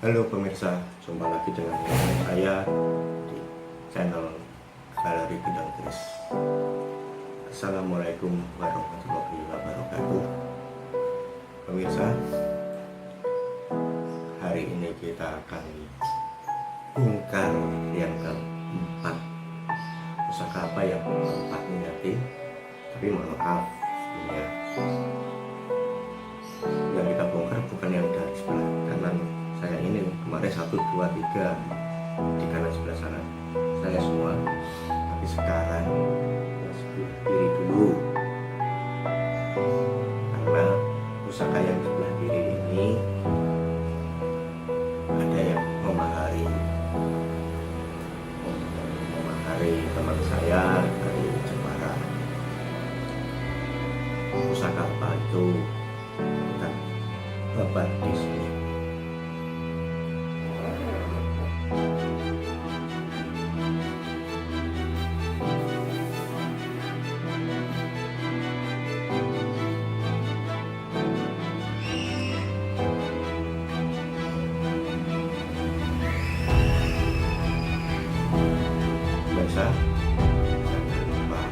Halo pemirsa, jumpa lagi dengan saya di channel Galeri Bidang Tulis. Assalamualaikum warahmatullahi wabarakatuh. Pemirsa, hari ini kita akan bongkar yang keempat. Pusaka apa yang keempat ini nanti? Tapi mohon maaf, ya. Yang kita bongkar bukan yang dari sebelah kanan saya ini, kemarin 1, 2, 3 di kanan sebelah sana saya semua, tapi sekarang yang sebelah kiri dulu, karena pusaka yang sebelah kiri ini ada yang memahari teman saya dari Jepara. Pusaka apa itu kita babat di sini. Jangan lupa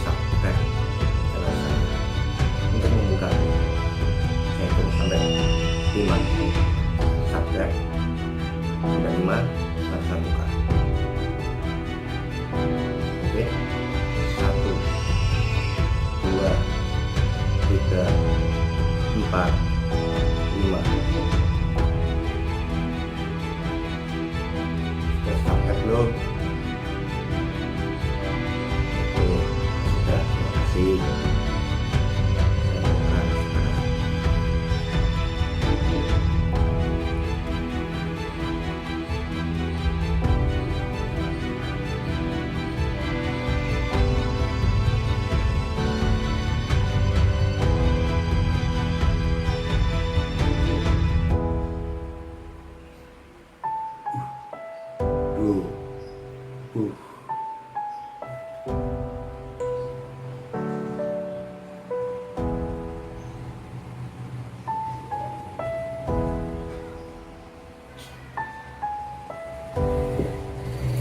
subscribe channel saya untuk membuka. Saya hitung sampai 5 subscribe, sampai 5 baru saya buka. Oke, 1, 2, 3, 4, 5. Belum? Oke, sudah, terima kasih. Saya bukan sekarang.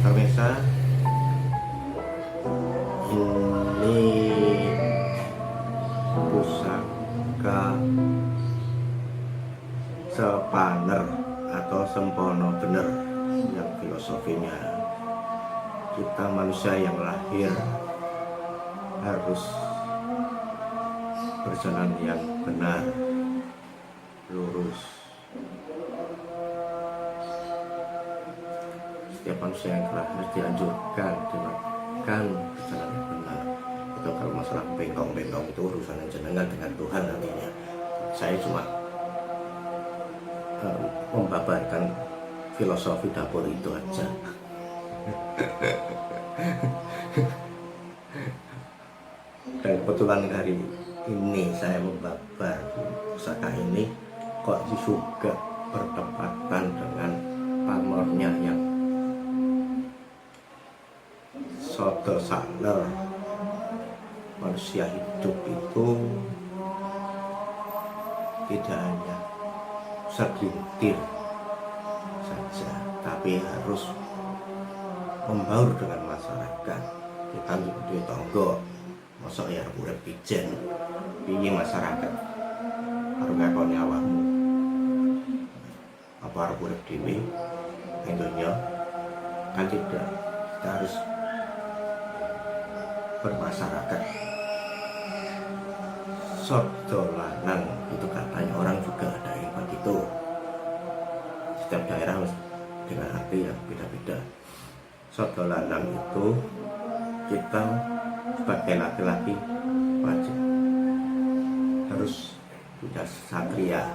Pemirsa, ini pusaka sepaner atau sempono bener, yang filosofinya kita manusia yang lahir harus berjalan yang benar, lurus. Setiap manusia yang lahir dianjurkan dilakukan berjalan yang benar. Itu kalau masalah bengkong-bengkong itu urusan jenengan dengan Tuhan nantinya. Saya cuma membabarkan filosofi dapur itu aja. Dan kebetulan hari ini saya membabar pusaka ini kok juga bertepatan dengan pamornya yang soto saler. Manusia hidup itu tidak hanya segelintir saja, tapi harus membaur dengan masyarakat. Kita di tonggo mosok ya urip pijen piye masyarakat arep ngakoni awakmu apa arep urip dhewe ing donya, kan tidak. Kita harus bermasyarakat. Soto lanang itu katanya orang juga ada yang begitu. Setiap daerah dengan arti yang beda-beda. Soto lanang itu kita sebagai laki-laki wajib harus sudah satria,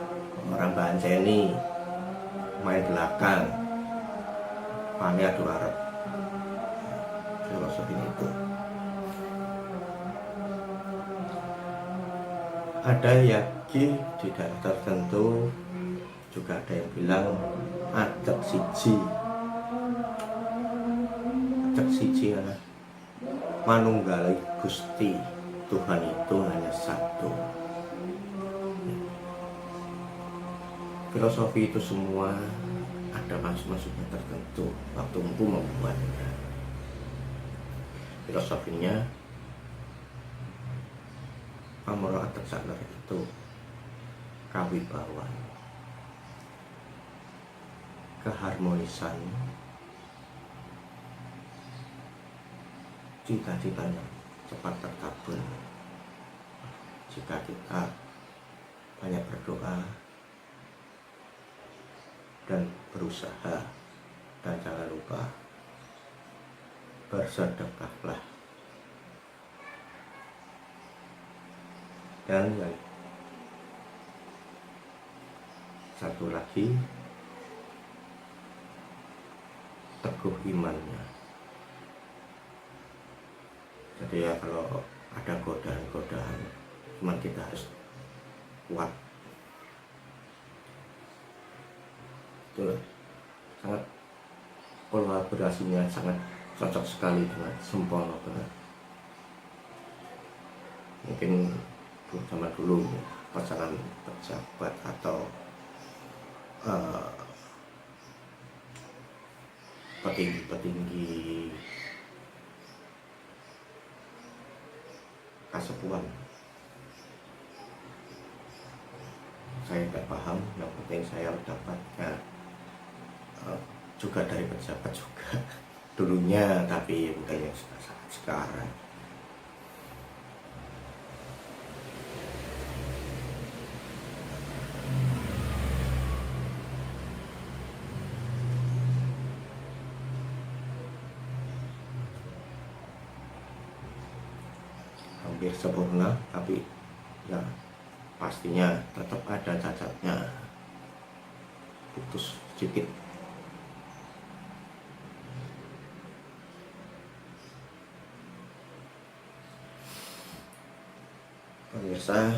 orang banceni, main belakang, pani adu arep. Filosofi itu ada yaki di daerah tertentu, juga ada yang bilang ajak siji ya. Manunggal Gusti, Tuhan itu hanya satu. Filosofi itu semua ada maksud-maksudnya tertentu waktu empu membuatnya. Filosofinya pamoro atek sadar itu kawibawaan, keharmonisan, cita-citanya cepat terkabul jika kita banyak berdoa dan berusaha, dan jangan lupa bersedekahlah. Dan yang satu lagi, teguh imannya. Jadi ya kalau ada godaan-godaan, iman kita harus kuat. Itulah sangat, kolaborasinya sangat cocok sekali dengan sempurna banget. Mungkin zaman dulu pasangan pejabat atau petinggi-petinggi kasepuan, saya tidak paham. Yang penting saya mendapatkan juga dari pejabat juga dulunya, tapi bukan yang sekarang. Hampir sempurna, tapi ya pastinya tetap ada cacatnya, putus sedikit. Pemirsa,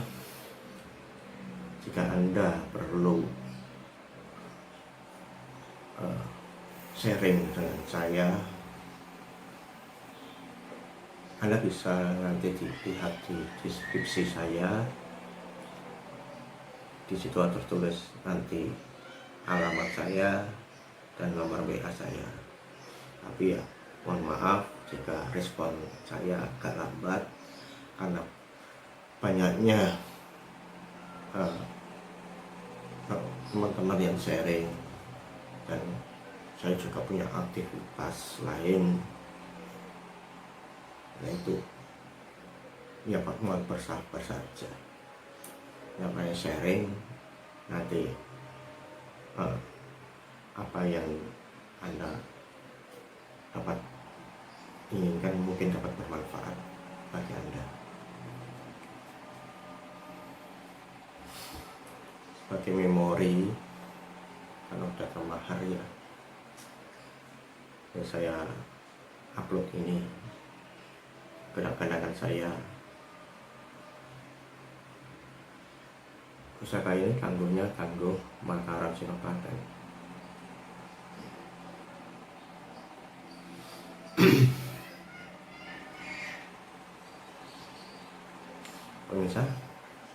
jika Anda perlu sharing dengan saya, Anda bisa nanti dilihat di deskripsi saya. Di situ tertulis nanti alamat saya dan nomor WA saya. Tapi ya mohon maaf jika respon saya agak lambat karena banyaknya teman-teman yang sharing, dan saya juga punya aktivitas lain, yaitu ya Pak, mohon bersabar saja. Yang saya sharing nanti apa yang Anda dapat inginkan mungkin dapat bermanfaat bagi Anda. Sebagai memori, karena udah termahar ya, yang saya upload ini kenang-kenangan saya. Pusaka ini tangguhnya tangguh Mataram Sinopaten. Pemirsa,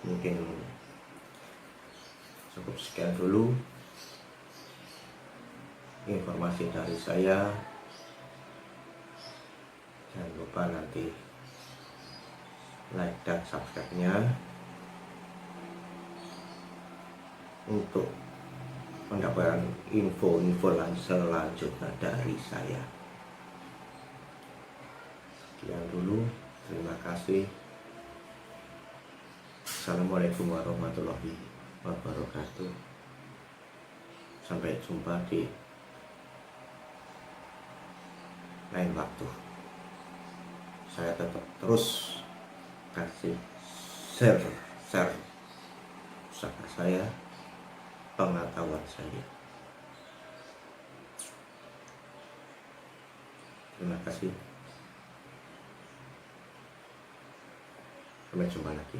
mungkin cukup sekian dulu informasi dari saya. Jangan lupa nanti like dan subscribe-nya untuk mendapatkan info-info selanjutnya dari saya. Sekian dulu, terima kasih. Assalamualaikum warahmatullahi wabarakatuh. Sampai jumpa di lain waktu. Saya tetap terus kasih share usaha saya, pengetahuan saya. Terima kasih. Sampai jumpa lagi.